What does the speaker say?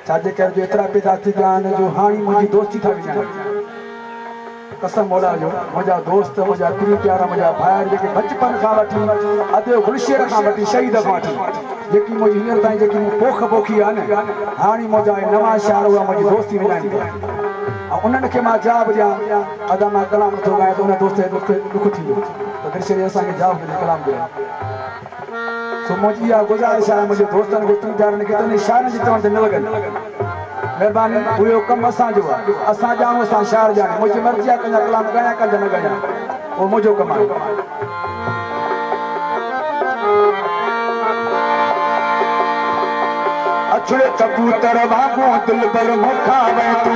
छाजे कर जो एतरा पैदा थी जान जो हाणी मुझी दोस्ती था विझान कसम मौला जो मुझा दोस्त मुझा पीउ प्यारा मुझा भाइर जेके बचपन खां वठी अधे गुलशेर खां वठी शहीद खां वठी जेकी मुझी हींअर ताईं जेकी पोख पोखी आहे न हाणी मुझा नवां शार उहा मुंहिंजी दोस्ती विझाइनि पिया ऐं उन्हनि खे मां जवाबु ॾियां अदा मां कलाम नथो ॻायां त उन दोस्त खे ॾुख थींदो त दिलि शरीर असांखे जवाबु ॾिजे कलाम ॾिए सो मुंहिंजी इहा गुज़ारिश आहे मुंहिंजे दोस्तनि खे टीचारनि खे त उन शारनि जी चवण ते न लॻनि महिरबानी उहो कमु असांजो आहे असां ॼाणूं असां शार ॼाणूं मुंहिंजी मर्ज़ी आहे कंहिंजा कलाम ॻायां कंहिंजा न ॻायां उहो मुंहिंजो कमु आहे अछड़े कबूतर वांगुरु दिल पर मुखा वे तू